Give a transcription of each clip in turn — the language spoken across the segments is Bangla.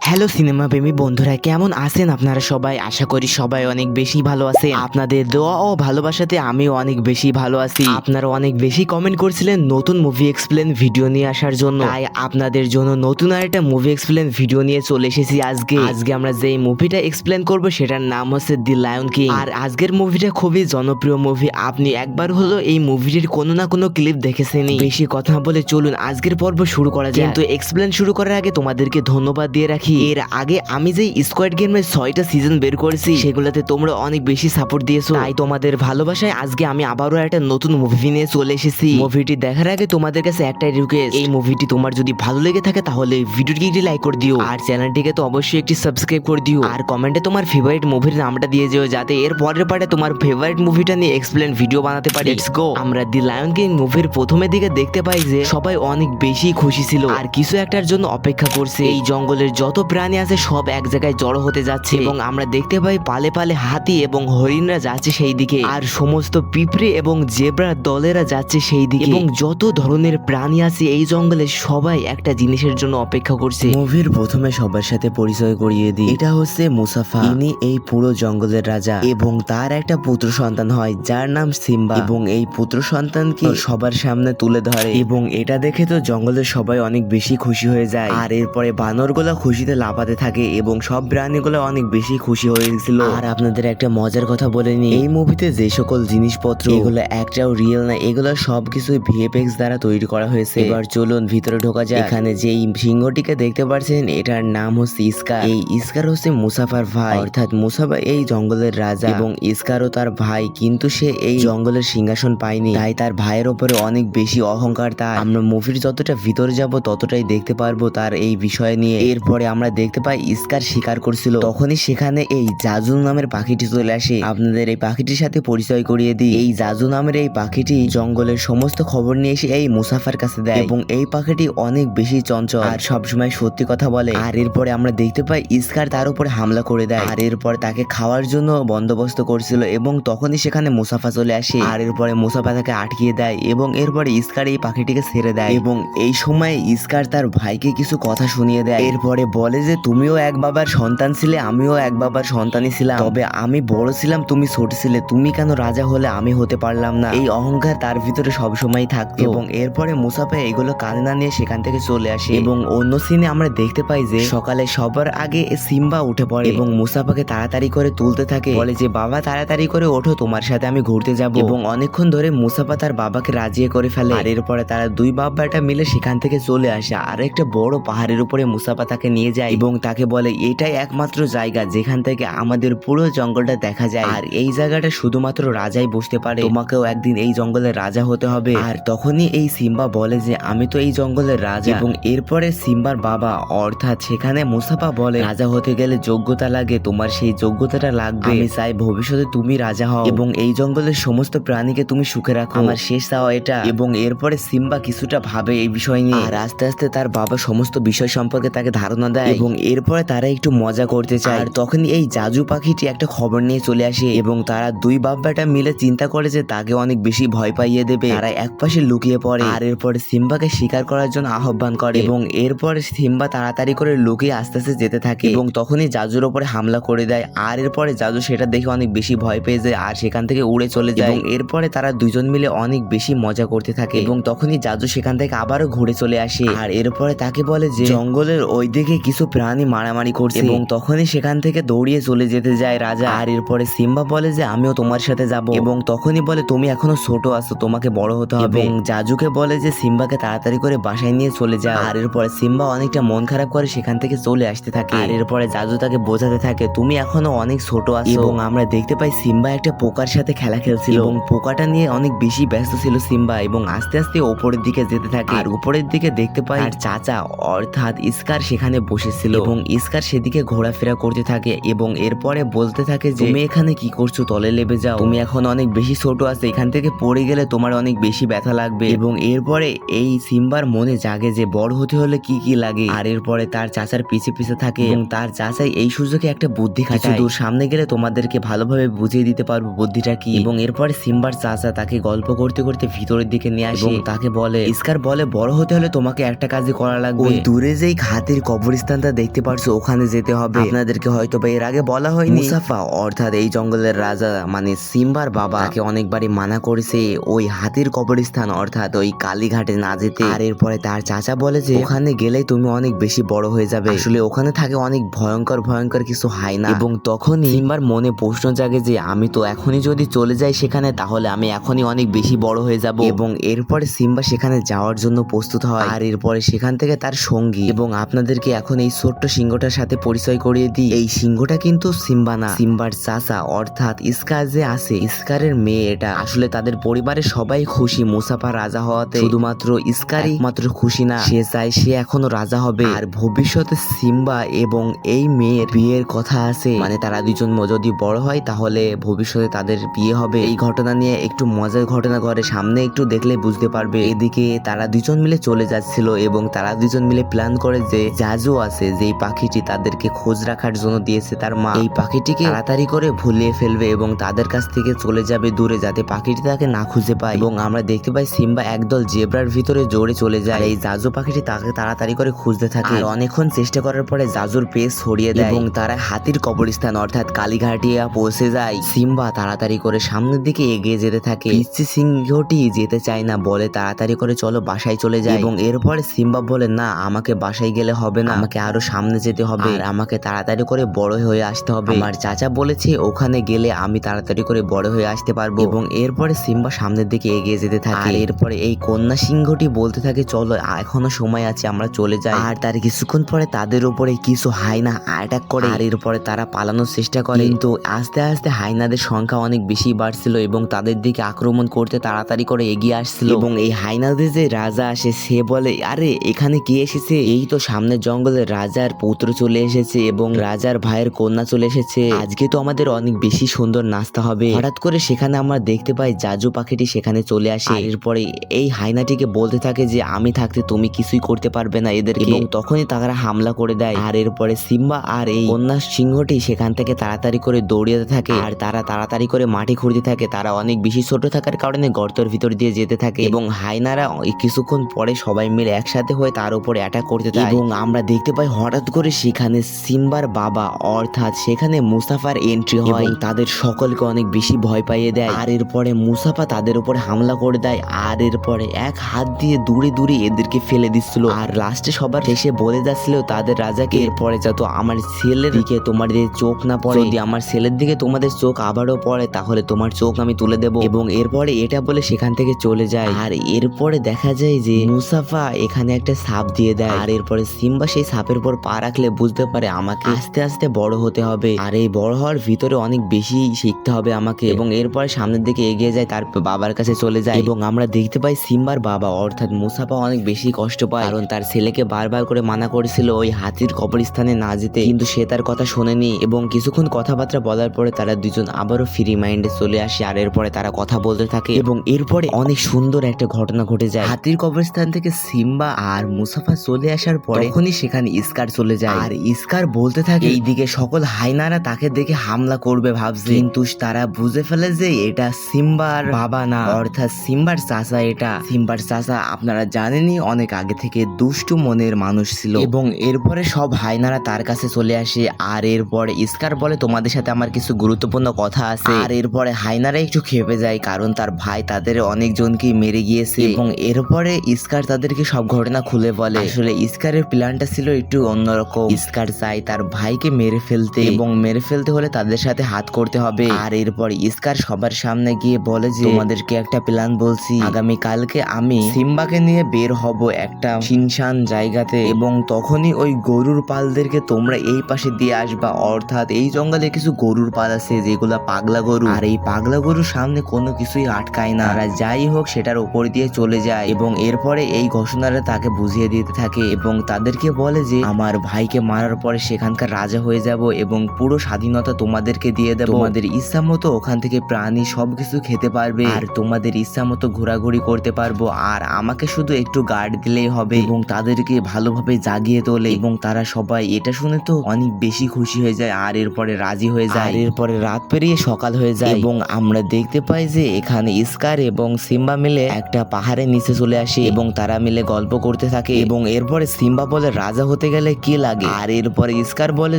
হ্যালো সিনেমা প্রেমী বন্ধুরা, কেমন আছেন আপনারা সবাই? আশা করি সবাই অনেক বেশি ভালো আছেন। আপনাদের দোয়া ও ভালোবাসাতে আমিও অনেক বেশি ভালো আছি। আপনারা অনেক বেশি কমেন্ট করছিলেন নতুন মুভি এক্সপ্লেন ভিডিও নিয়ে আসার জন্য, তাই আপনাদের জন্য নতুন আর একটা মুভি এক্সপ্লেন ভিডিও নিয়ে চলে এসেছি আজকে আমরা যে মুভিটা এক্সপ্লেন করব সেটার নাম হচ্ছে দি লায়ন কিং। আর আজকের মুভিটা খুবই জনপ্রিয় মুভি, আপনি একবার হলো এই মুভিটির কোনো না কোনো ক্লিপ দেখেছেনই। বেশি কথা বলে চলুন আজকের পর্ব শুরু করা যায়। কিন্তু এক্সপ্লেন শুরু করার আগে তোমাদেরকে ধন্যবাদ দিয়ে রাখি, এর আগে আমি যে স্কোয়াড গেমের 6টা সিজন বের করেছি সেগুলোতে তোমরা অনেক বেশি সাপোর্ট দিয়েছো, তাই তোমাদের ভালোবাসায় আজকে আমি আবারও একটা নতুন মুভি নিয়ে চলে এসেছি। মুভিটি দেখার আগে তোমাদের কাছে একটাই রিকোয়েস্ট, এই মুভিটি তোমার যদি ভালো লেগে থাকে তাহলে ভিডিওটিকে একটি লাইক করে দিও, আর চ্যানেলটিকে তো অবশ্যই একটি সাবস্ক্রাইব করে দিও, আর কমেন্টে তোমার ফেভারিট মুভির নামটা দিয়ে যেও, যাতে এর পরের পার্টে তোমার ফেভারিট মুভিটা নিয়ে এক্সপ্লেন ভিডিও বানাতে পারি। Let's go. আমরা দি লায়ন কিং মুভির প্রথমের দিকে দেখতে পাই যে সবাই অনেক বেশি খুশি ছিল আর কিছু একটার জন্য অপেক্ষা করছে। এই জঙ্গলের যত প্রাণী আছে সব এক জায়গায় জড়ো হতে যাচ্ছে এবং আমরা দেখতে পাই পালে পালে হাতি এবং হরিণরা যাচ্ছে সেই দিকে, আর সমস্ত পিঁপড়ে এবং জেব্রা দলেরা যাচ্ছে সেই দিকে, এবং যত ধরনের প্রাণী আছে এই জঙ্গলে সবাই একটা জিনিসের জন্য অপেক্ষা করছে। মুভির প্রথমে সবার সাথে পরিচয় করিয়ে দিই, এটা হচ্ছে মুসাফা। ইনি এই পুরো জঙ্গলের রাজা এবং তার একটা পুত্র সন্তান হয় যার নাম সিম্বা, এবং এই পুত্র সন্তানকে সবার সামনে তুলে ধরে এবং এটা দেখে তো জঙ্গলের সবাই অনেক বেশি খুশি হয়ে যায়। আর এরপরে বানরগুলো খুশিতে লাফাতে থাকে এবং সব প্রাণীগুলো অনেক বেশি খুশি হয়ে গেছিল। আর আপনাদের একটা মজার কথা বলে নি, এই মুভিতে যে সকল জিনিসপত্র এগুলো একটাও রিয়েল না, এগুলো সবকিছু ভিএফএক্স দ্বারা তৈরি করা হয়েছে। এবার চলুন ভিতরে ঢোকা যায়। এখানে যে সিংহটিকে দেখতে পাচ্ছেন এটার নাম হচ্ছে ইস্কার। এই ইস্কার হচ্ছে মুসাফার ভাই, অর্থাৎ মুসাফা এই জঙ্গলের রাজা এবং ইস্কারও তার ভাই, কিন্তু সে এই জঙ্গলের সিংহাসন পায়নি, তাই তার ভাইয়ের উপরে অনেক বেশি অহংকার তার। আমরা মুভির যতটা ভিতরে যাব ততটাই দেখতে পারবো তার এই বিষয় নিয়ে। এরপরে আমরা দেখতে পাই ইস্কার শিকার করছিল, তখনই সেখানে এই জাজু নামের পাখিটি চলে আসে। আপনাদের এই পাখিটির সাথে পরিচয় করিয়ে দিই, এই জাজু নামের এই পাখিটি জঙ্গলের সমস্ত খবর নিয়ে এসে এই মুসাফার কাছে দেয় এবং এই পাখিটি অনেক বেশি চঞ্চল আর সবসময় সত্যি কথা বলে। আর এরপরে আমরা দেখতে পাই ইস্কার তার উপরে হামলা করে দেয়, আর এরপর তাকে খাওয়ার জন্য বন্দোবস্ত করছিল এবং তখনই সেখানে মুসাফা চলে আসে, আর এরপরে মুসাফা তাকে আটকিয়ে দেয় এবং এরপরে ইস্কার এই পাখিটিকে ছেড়ে দেয় এবং এই সময় ইস্কার তার ভাইকে কিছু কথা শুনিয়ে দেয়। এরপরে বলে যে তুমিও এক বাবার সন্তান ছিলে, আমিও এক বাবার সন্তানই ছিলাম, তবে আমি বড় ছিলাম তুমি ছোট ছিলে, তুমি কেন রাজা হলে আমি হতে পারলাম না। এই অহংকার তার ভিতরে সবসময় থাকতো এবং এরপরে মুসাফা এগুলো কানে না নিয়ে সেখান থেকে চলে আসে। এবং অন্য সিনে আমরা দেখতে পাই যে সকালে সবার আগে সিম্বা উঠে পড়ে এবং মুসাফাকে তাড়াতাড়ি করে তুলতে থাকে, বলে যে বাবা তাড়াতাড়ি করে ওঠো, তোমার সাথে আমি ঘুরতে যাব। এবং অনেকক্ষণ ধরে মুসাফা তার বাবাকে রাজি করে ফেলে, আর এরপরে তারা দুই বাবাটা মিলে সেখান থেকে চলে আসে আর একটা বড় পাহাড়ের উপরে মুসাফা তাকে নিয়ে যায় এবং তাকে বলে এটাই একমাত্র জায়গা যেখান থেকে আমাদের পুরো জঙ্গলটা দেখা যায়, আর এই জায়গাটা শুধুমাত্র রাজাই বসতে পারে, তোমাকেও একদিন এই জঙ্গলের রাজা হতে হবে। আর তখনই এই সিম্বা বলে যে আমি তো এই জঙ্গলের রাজা। এবং এরপরে সিম্বার বাবা অর্থাৎ সেখানে মুসাফা বলে রাজা হতে গেলে যোগ্যতা লাগে, তোমার সেই যোগ্যতাটা লাগবে, আমি চাই ভবিষ্যতে তুমি রাজা হও এবং এই জঙ্গলের সমস্ত প্রাণীকে তুমি সুখে রাখো, আমার শেষ চাওয়া এটা। এবং এরপরে সিম্বা কিছুটা ভাবে এই বিষয় নিয়ে, আর আস্তে আস্তে তার বাবা সমস্ত বিষয় সম্পর্কে তাকে ধারণা দেয় এবং এরপরে তারা একটু মজা করতে চায়। আর তখনই এই জাজু পাখিটি একটা খবর নিয়ে চলে আসে এবং তারা দুই বাব্বাটা মিলে চিন্তা করে যে তাকে অনেক বেশি ভয় পাইয়ে দেবে, তারা একপাশে লুকিয়ে পড়ে আর এরপরে সিম্বাকে শিকার করার জন্য আহ্বান করে এবং এরপরে সিম্বা তাড়াতাড়ি করে লুকিয়ে আস্তে আস্তে যেতে থাকে এবং তখনই জাজুর উপরে হামলা করে দেয়, আর এরপরে জাজু সেটা দেখে অনেক বেশি ভয় পেয়ে যায় আর সেখান থেকে উড়ে চলে যায়। এবং এরপরে তারা দুজন মিলে অনেক বেশি মজা করতে থাকে এবং তখনই জাজু সেখান থেকে আবারও ঘুরে চলে আসে, আর এরপরে তাকে বলে যে জঙ্গলের ওই দিকে কিছু প্রাণী মারামারি করছে এবং তখনই সেখান থেকে দৌড়িয়ে চলে যেতে যায় রাজা। আর এরপরে সিম্বা বলে যে আমিও তোমার সাথে যাব এবং তখনই বলে তুমি এখনো ছোট আছো, তোমাকে বড় হতে হবে, এবং জাজুকে বলে যে সিম্বাকে তাড়াতাড়ি করে বাসায় নিয়ে চলে যায়। আর এরপরে সিম্বা অনেকটা মন খারাপ করে সেখান থেকে চলে আসতে থাকে, আর এরপরে জাজু তাকে বোঝাতে থাকে তুমি এখনো অনেক ছোট আছো। এবং আমরা দেখতে পাই সিম্বা একটা পোকার সাথে খেলা খেলছিল এবং পোকাটা নিয়ে অনেক বেশি ব্যস্ত ছিল সিম্বা এবং আস্তে আস্তে উপরের দিকে যেতে থাকে, আর উপরের দিকে দেখতে পাই আর চাচা অর্থাৎ ইস্কার সেখানে বসেছিল এবং ইস্কার সেদিকে ঘোরাফেরা করতে থাকে এবং এরপরে বলতে থাকে যে তুমি এখানে কি করছো, তলে লেবে যাও, তুমি এখন অনেক বেশি ছোট আছো, এখান থেকে পড়ে গেলে তোমার অনেক বেশি ব্যথা লাগবে। এবং এরপরে এই সিম্বার মনে জাগে যে বড় হতে হলে কি কি লাগে, আর এরপরে তার চাচার পিছে পিছে থাকে এবং তার চাচাই এই সুযোগে একটা বুদ্ধি খাটায়, দূর সামনে গেলে তোমাদেরকে ভালোভাবে বুঝিয়ে দিতে পারবো বুদ্ধিটা কি। এবং এরপরে সিম্বার চাচা তাকে গল্প করতে করতে ভিতরের দিকে নিয়ে আসে এবং তাকে বলে ইস্কার বলে বড় হতে হলে তোমাকে একটা কাজই করা লাগবে, ওই দূরে যেই হাতির কবরস্থান কবরস্থানটা দেখতে পারছো, ওখানে যেতে হবে। আপনাদেরকে হয়তো বা এর আগে বলা হয়নি, মুসাফা অর্থাৎ এই জঙ্গলের রাজা মানে সিম্বার বাবা তাকে অনেকবারই মানা করেছে ওই হাতির কবরস্থান অর্থাৎ ওই কালীঘাটে না যেতে। আর এরপরে তার চাচা বলে যে ওখানে গেলেই তুমি অনেক বেশি বড় হয়ে যাবে। আসলে ওখানে থাকে অনেক ভয়ঙ্কর ভয়ঙ্কর কিছু হায়না। এবং তখনই সিম্বার মনে প্রশ্ন জাগে যে আমি তো এখনই যদি চলে যাই সেখানে, তাহলে আমি এখনই অনেক বেশি বড় হয়ে যাব। এবং এরপরে সিম্বা সেখানে যাওয়ার জন্য প্রস্তুত হয়। আর এরপরে সেখান থেকে তার সঙ্গী, এবং আপনাদেরকে এখন এই ছোট্ট সিংহটার সাথে পরিচয় করিয়ে দিই। এই সিংহটা কিন্তু সিম্বা না, সিম্বার চাচা অর্থাৎ স্কার যে আছে, স্কারের মেয়ে এটা। আসলে তাদের পরিবারের সবাই খুশি মুসাফা রাজা হওয়াতে, শুধুমাত্র স্কারই মাত্র খুশি না, সে চায় সে এখনো রাজা হবে। আর ভবিষ্যতে সিম্বা এবং এই মেয়ের বিয়ের কথা আছে, মানে তারা দুজন যদি বড় হয় তাহলে ভবিষ্যতে তাদের বিয়ে হবে। এই ঘটনা নিয়ে একটু মজার ঘটনা ঘটে, সামনে একটু দেখলে বুঝতে পারবে। এদিকে তারা দুজন মিলে চলে যাচ্ছিল এবং তারা দুজন মিলে প্ল্যান করে যে জাজু আছে, যেই পাখিটি তাদেরকে খোঁজ রাখার জন্য দিয়েছে তার মা, এই পাখিটিকে তাড়াতাড়ি করে ভুলিয়ে ফেলবে এবং তাদের কাছ থেকে চলে যাবে দূরে, যাতে পাখিটি তাকে না খুঁজে পায়। এবং আমরা দেখতে পাই সিম্বা একদল জেব্রার ভিতরে জোরে চলে যায়। এই জাজু পাখিটি তাকে তাড়াতাড়ি করে খুঁজতে থাকে। আর অনেকক্ষণ চেষ্টা করার পরে জাজুর পেস ছড়িয়ে দেয় এবং তারা হাতির কবরস্থান অর্থাৎ কালীঘাটিয়া পৌঁছে যায়। সিম্বা তাড়াতাড়ি করে সামনের দিকে এগিয়ে যেতে থাকে। পিচ্চি সিংহটি যেতে চায় না, বলে তাড়াতাড়ি করে চলো বাসায় চলে যায়। এবং এরপরে সিম্বা বলে না, আমাকে বাসায় গেলে হবে না, আমাকে আরো সামনে যেতে হবে, আর আমাকে তাড়াতাড়ি করে বড় হয়ে আসতে হবে। আমার চাচা বলেছে ওখানে গেলে আমি তাড়াতাড়ি করে বড় হয়ে আসতে পারবো। এবং এরপরে সিম্বা সামনের দিকে এগিয়ে যেতে থাকে। আর এরপরে এই কন্যা সিংহটি বলতে থাকে চলো এখনো সময় আছে, আমরা চলে যাই। আর তার কিছুক্ষণ পরে তাদের উপরে কিছু হায়না অ্যাটাক করে। আর এরপরে তারা পালানোর চেষ্টা করে, কিন্তু আস্তে আস্তে হায়নাদের সংখ্যা অনেক বেশি বাড়ছিল এবং তাদের দিকে আক্রমণ করতে তাড়াতাড়ি করে এগিয়ে আসছিল। এবং এই হায়নাদের যে রাজা আসে সে বলে আরে এখানে কে এসেছে, এই তো সামনের জঙ্গলে রাজার পুত্র চলে এসেছে এবং রাজার ভাইয়ের কন্যা চলে এসেছে, আজকে তো আমাদের অনেক বেশি সুন্দর নাস্তা হবে। হঠাৎ করে সেখানে আমরা দেখতে পাই জাজু পাখিটি সেখানে চলে আসে। এরপরে এই হায়নাটিকে বলতে থাকে যে আমি থাকতে তুমি কিছুই করতে পারবে না এদেরকে, এবং তখনই তারা হামলা করে দেয়। আর এরপরে সিম্বা আর এই কন্যা সিংহটি সেখান থেকে তাড়াতাড়ি করে দৌড়িয়ে থাকে। আর তারা তাড়াতাড়ি করে মাটি খুঁড়তে থাকে, তারা অনেক বেশি ছোট থাকার কারণে গর্তের ভিতর দিয়ে যেতে থাকে। এবং হায়নারা কিছুক্ষণ পরে সবাই মিলে একসাথে হয়ে তার উপরে অ্যাটাক করতে থাকে। এবং আমরা দেখতে পাই হঠাৎ করে সেখানে সিম্বার বাবা অর্থাৎ সেখানে মুসাফার এন্ট্রি হয় এবং তাদের সকলকে অনেক বেশি ভয় পাইয়ে দেয়। আর এরপরে মুসাফা তাদের উপরে হামলা করে দেয়। আর এরপরে এক হাত দিয়ে দূরে দূরে এদেরকে ফেলে দিচ্ছিল। আর লাস্টে সবার শেষে বলে যাচ্ছিল তাদের রাজাকে, এরপরে যত আমার ছেলের দিকে তোমাদের চোখ না পড়ে, যদি আমার ছেলের দিকে তোমাদের চোখ আবারও পড়ে তাহলে তোমার চোখ আমি তুলে দেব। এবং এরপরে এটা বলে সেখান থেকে চলে যায়। আর এরপরে দেখা যায় যে মুসাফা এখানে একটা সাপ দিয়ে দেয়। আর এরপরে সিম্বা সেই সাপের উপর পা রাখলে বুঝতে পারে আমাকে আস্তে আস্তে বড় হতে হবে, আর এই বড় হওয়ার ভিতরে অনেক বেশি শিখতে হবে আমাকে। এবং এরপরে সামনের দিকে এগিয়ে যায়, তার বাবার কাছে চলে যায়। এবং আমরা দেখতে পাই সিম্বার বাবা অর্থাৎ মুসাফা অনেক বেশি কষ্ট পায়, কারণ তার ছেলেকে বারবার করে মানা করেছিল ওই হাতির কবরস্থানে না যেতে, কিন্তু সে তার কথা শোনেনি। এবং কিছুক্ষণ কথাবার্তা বলার পরে তারা দুজন আবারও ফ্রি মাইন্ডে চলে আসে। আর এরপরে তারা কথা বলতে থাকে এবং এরপরে অনেক সুন্দর একটা ঘটনা ঘটে যায়। হাতির কবরস্থান থেকে সিম্বা আর মুসাফা চলে আসার পরে তখনই সেখানে স্কার চলে যায়। আর স্কার বলতে থাকে এইদিকে সকল হায়নারা তাকে দেখে হামলা করবে ভাবছে, কিন্তু তারা বুঝে ফেলে যে এটা সিম্বার বাবা না, অর্থাৎ সিম্বার চাচা। এটা সিম্বার চাচা আপনারা জানেনই অনেক আগে থেকে দুষ্টু মনের মানুষ ছিল। এবং এরপরে সব হায়নারা তার কাছে চলে আসে। আর এরপরে স্কার বলে তোমাদের সাথে আমার কিছু গুরুত্বপূর্ণ কথা আছে। আর এরপরে হায়নারা একটু খেপে যায়, কারণ তার ভাই তাদের অনেকজনকে মেরে গিয়েছে। এবং এরপরে স্কার তাদেরকে সব ঘটনা খুলে বলে। আসলে স্কারের প্ল্যানটা ছিল একটু অন্যরকম। স্কার চাই তার ভাইকে মেরে ফেলতে, এবং মেরে ফেলতে হলে তাদের সাথে হাত করতে হবে। আর এরপর স্কার সবার সামনে গিয়ে বলে যে তোমাদেরকে একটা প্ল্যান বলছি, আগামী কালকে আমি সিম্বাকে নিয়ে বের হব একটা শিনশান জায়গাতে, এবং তখনই ওই গরুর পালদেরকে তোমরা এই পাশে দিয়ে আসবা। অর্থাৎ এই জঙ্গলে কিছু গরুর পাল আছে যেগুলা পাগলা গরু, আর এই পাগলা গরুর সামনে কোনো কিছুই আটকায় না, তারা যাই হোক সেটার উপর দিয়ে চলে যায়। এবং এরপরে এই ঘোষণাটা তাকে বুঝিয়ে দিতে থাকে এবং তাদেরকে বলে যে আমার ভাইকে মারার পরে সেখানকার রাজা হয়ে যাব এবং পুরো স্বাধীনতা তোমাদেরকে দিয়ে দেব, তোমাদের ইচ্ছা মতো ওখান থেকে প্রাণী সবকিছু খেতে পারবে, আর তোমাদের ইচ্ছা মতো ঘোরাঘুরি করতে পারবো, আর আমাকে শুধু একটু গার্ড দিলেই হবে। এবং তাদেরকে ভালোভাবে জাগিয়ে তোলে এবং তারা সবাই এটা শুনে তো অনেক বেশি খুশি হয়ে যায়। আর এরপরে রাজি হয়ে যায়। আর এরপরে রাত পেরিয়ে সকাল হয়ে যায় এবং আমরা দেখতে পাই যে এখানে স্কার এবং সিম্বা মিলে একটা পাহাড়ের নিচে চলে আসে এবং তারা মিলে গল্প করতে থাকে। এবং এরপরে সিম্বা বলে রাজা হতে হতে গেলে কি লাগে। আর এরপরে স্কার বলে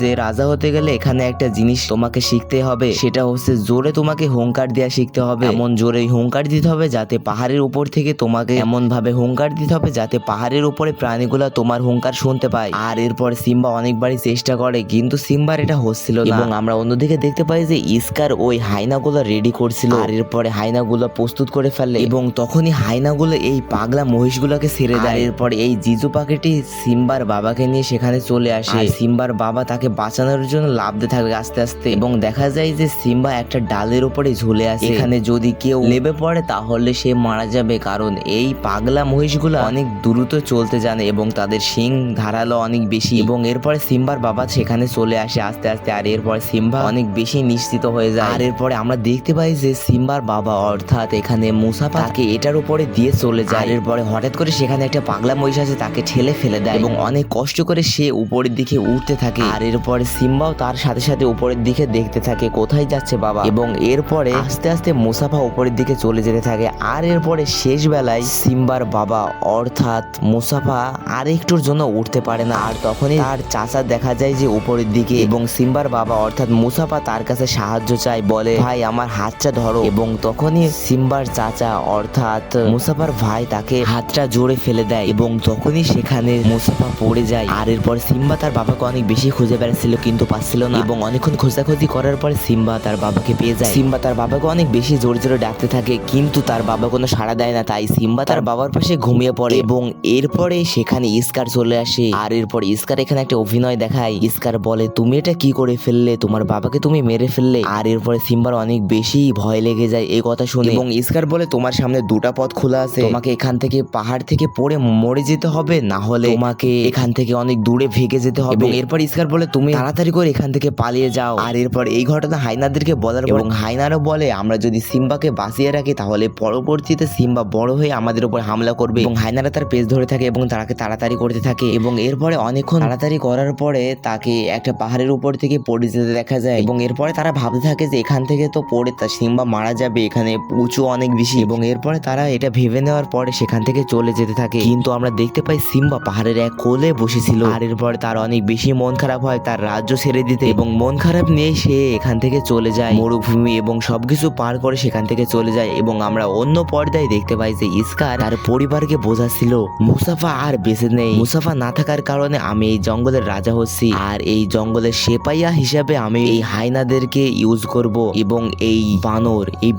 যে রাজা হতে গেলে এখানে একটা জিনিস তোমাকে শিখতে হবে, সেটা হচ্ছে জোরে তোমাকে হুঙ্কার দেওয়া শিখতে হবে। এমন জোরে হুঙ্কার দিতে হবে যাতে পাহাড়ের উপর থেকে তোমাকে এমন ভাবে হুঙ্কার দিতে হবে যাতে পাহাড়ের উপরে প্রাণীগুলা তোমার হুঙ্কার শুনতে পায়। আর এরপর সিম্বা অনেকবারই চেষ্টা করে কিন্তু সিম্বার এটা হচ্ছিল না। এবং আমরা অন্যদিকে দেখতে পাই যে স্কার ওই হাইনাগুলো রেডি করছিল। আর এরপরে হাইনাগুলো প্রস্তুত করে ফেলে এবং তখনই হাইনাগুলো এই পাগলা মহিষগুলোকে ছেড়ে দেয়। এরপর এই জিজু পাখিটি সিম্বার বাবাকে নিয়ে সেখানে চলে আসে। আর সিম্বার বাবা তাকে বাঁচানোর জন্য লাফতে থাকে আস্তে আস্তে এবং দেখা যায় যে সিম্বা একটা ডালের উপরে ঝুলে আছে। এখানে যদি কেউ লেবে পড়ে তাহলে সে মারা যাবে, কারণ এই পাগলা মহিষগুলো অনেক দ্রুত চলতে জানে এবং তাদের শিং ধারালো অনেক বেশি। এবং এরপরে সিম্বার বাবা সেখানে চলে আসে আস্তে আস্তে। আর এরপর সিম্বা অনেক বেশি নিশ্চিত হয়ে যায়। আর এরপরে আমরা দেখতে পাই যে সিম্বার বাবা অর্থাৎ এখানে মুসাফা তাকে এটার উপরে দিয়ে চলে যায়। আর এরপরে হঠাৎ করে সেখানে একটা পাগলা মহিষ আছে, তাকে ঠেলে ফেলে দেয় এবং অনেক কষ্ট করে সে উপরের দিকে উঠতে থাকে। আর এরপরে সিম্বাও তার সাথে সাথে উপরের দিকে দেখতে থাকে কোথায় যাচ্ছে বাবা। এবং এরপরে আস্তে আস্তে মুসাফা উপরের দিকে চলে যেতে থাকে। আর এরপরে শেষ বেলায় সিম্বার বাবা অর্থাৎ মুসাফা আর একটুর জন্য উঠতে পারে না। আর তখনই তার চাচা দেখা যায় যে উপরের দিকে এবং সিম্বার বাবা অর্থাৎ মুসাফা তার কাছে সাহায্য চায়, বলে ভাই আমার হাতটা ধরো। এবং তখনই সিম্বার চাচা অর্থাৎ মুসাফার ভাই তাকে হাতটা জোরে ফেলে দেয় এবং তখনই সেখানে মুসাফা পড়ে যায়। আর এরপর সিম্বা তার বাবাকে অনেক বেশি খুঁজে বেড়াচ্ছিল কিন্তু পাচ্ছিল না এবং অনেকক্ষণ খোঁজাখুঁজি করার পরে সিম্বা তার বাবাকে পেয়ে যায়। সিম্বা তার বাবাকে অনেক বেশি জোরে জোরে ডাকতে থাকে কিন্তু তার বাবা কোনো সাড়া দেয় না, তাই সিম্বা তার বাবার পাশে ঘুমিয়ে পড়ে। এবং এরপরে সেখানে স্কার চলে আসে। আর এরপর স্কার এখানে একটা অভিনয় দেখায়। স্কার বলে তুমি এটা কি করে ফেললে, তোমার বাবাকে তুমি মেরে ফেললে। আর এরপরে সিম্বার অনেক বেশি ভয় লেগে যায় এই কথা শুনে এবং স্কার বলে তোমার সামনে দুটা পথ খোলা আছে, তোমাকে এখান থেকে পাহাড় থেকে পড়ে মরে যেতে হবে, না হলে তোমাকে এখান থেকে অনেক দূরে ভেগে যেতে হবে। এবং এরপর স্কার বলে তুমি তাড়াতাড়ি করে এখান থেকে পালিয়ে যাও। আর এরপর এই ঘটনা হাইনাদেরকে বলার এবং হাইনারও বলে আমরা যদি সিম্বাকে বাঁচিয়ে রাখি তাহলে পরবর্তীতে সিম্বা বড় হয়ে আমাদের উপর হামলা করবে। এবং হাইনারা তার পেছ ধরে থাকে এবং তাকে তাড়াতাড়ি করতে থাকে এবং এরপরে অনেকক্ষণ তাড়াতাড়ি করার পরে তাকে একটা পাহাড়ের উপর থেকে পড়ে যেতে দেখা যায়। এবং এরপরে তারা ভাবতে থাকে যে এখান থেকে তো পড়ে তা সিম্বা মারা যাবে, এখানে উঁচু অনেক বেশি। এবং এরপরে তারা এটা ভেবে নেওয়ার পরে সেখান থেকে চলে যেতে থাকে। কিন্তু আমরা দেখতে পাই সিম্বা পাহাড়ের এক কোলে বসেছিল। আর এরপরে তার অনেক বেশি মন খারাপ হয় তার রাজ্য ছেড়ে দিতে এবং মন খারাপ নিয়ে সে এখান থেকে চলে যায় মরুভূমি এবং সবকিছু পার করে সেখান থেকে চলে যায়। এবং আমরা অন্য পর্দায় দেখতে পাই যে স্কার তার পরিবারকে বোঝাচ্ছিল মুসাফা আর বেঁচে নেই, মুসাফা না থাকার কারণে আমি এই জঙ্গলের রাজা হচ্ছি আর এই জঙ্গলের সেপাইয়া হিসাবে আমি এই হাইনাদেরকে ইউজ করব। এবং এই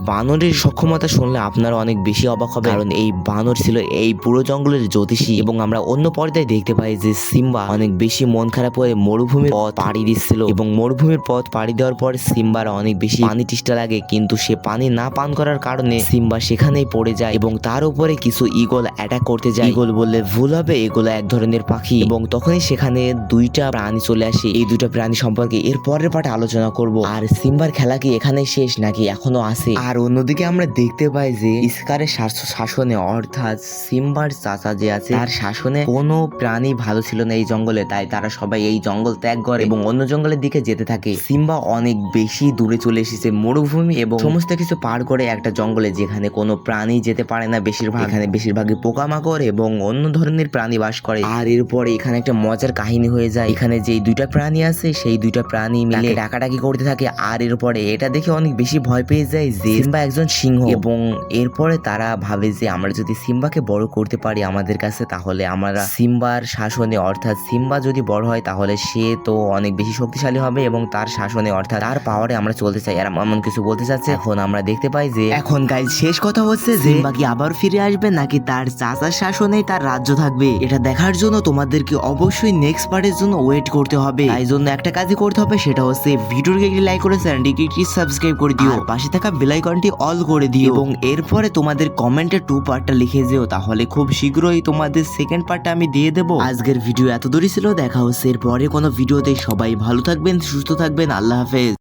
বানরের সক্ষমতা শুনলে আপনারা অনেক বেশি অবাক হবে, কারণ এই বানর ছিল এই পুরো জঙ্গলের জ্যোতিষী। এবং আমরা অন্য পর্দায় দেখতে পাই যে সিম্বা অনেক বেশি মন খারাপ হয়ে মরুভূমির পথ পাড়ি দিচ্ছিল এবং মরুভূমির পথ পাড়ি দেওয়ার পর সিম্বার অনেক বেশি পানি তৃষ্ণা লাগে, কিন্তু সে পানি না পান করার কারণে সিম্বা সেখানেই পড়ে যায় এবং তার উপরে কিছু ঈগল অ্যাটাক করতে যায়। ঈগল বললে ভুল হবে, এগুলো এক ধরনের পাখি। এবং তখনই সেখানে দুইটা প্রাণী চলে আসে। এই দুইটা প্রাণী সম্পর্কে এর পরের পাঠে আলোচনা করব। আর সিম্বার খেলা কি এখানে শেষ নাকি এখনো আছে? আর অন্যদিকে আমরা দেখতে পাই যে স্কারের শাসনে অর্থাৎ সিম্বার চাচা যে আছে তার শাসনে কোনো প্রাণী ভালো ছিল না এই জঙ্গলে, তাই তারা সবাই এই জঙ্গল ত্যাগ করে এবং অন্য জঙ্গলের দিকে যেতে থাকে। সিম্বা অনেক বেশি দূরে চলে এসেছে মরুভূমি এবং সমস্ত কিছু পার করে একটা জঙ্গলে যেখানে কোনো প্রাণী যেতে পারে না বেশিরভাগ। এখানে বেশিরভাগই পোকামাকড় এবং অন্য ধরনের প্রাণী বাস করে। আর এরপরে এখানে একটা মজার কাহিনী হয়ে যায়। এখানে যে দুইটা প্রাণী আছে সেই দুইটা প্রাণী মিলে ডাকাডাকি করতে থাকে। আর এরপরে এটা দেখে অনেক বেশি ভয় পেয়ে যায় যে সিম্বা একজন সিংহ। এবং এরপরে তারা ভাবে যে আমরা যদি সিম্বাকে বড় করতে পারি আমাদের কাছে, তাহলে আমরা সিম্বার শাসনে অর্থাৎ সিম্বা যদি বড় হয় তাহলে সে তো অনেক বেশি শক্তিশালী হবে এবং তার শাসনে অর্থাৎ তার পাওয়ারে আমরা চলতে চাই। আর এমন কিছু বলতে চাচ্ছে। এখন আমরা দেখতে পাই যে এখন গাইজ শেষ কথা হচ্ছে যে সিম্বা কি আবার ফিরে আসবে নাকি তার চাচার শাসনেই তার রাজ্য থাকবে। এটা দেখার জন্য তোমাদেরকে অবশ্যই নেক্সট পার্টের জন্য ওয়েট করতে হবে। তাই জন্য একটা কাজই করতে হবে, সেটা হচ্ছে ভিডিওকে একটি লাইক করে চ্যানেলটিকে একটি সাবস্ক্রাইব করে দিও, আর পাশে থাকা বেল আইকনটি অল করে দিও এবং এরপরে তোমাদের কমেন্টে 2 পার্টটা লিখে যেও, তাহলে খুব শীঘ্রই তোমাদের সেকেন্ড পার্টটা আমি দিয়ে দেবো। আজকের ভিডিও এত দূরই ছিল, দেখা হচ্ছে এর পরে কোনো ভিডিওতে। সবাই ভালো থাকবেন, সুস্থ থাকবেন, আল্লাহ হাফেজ।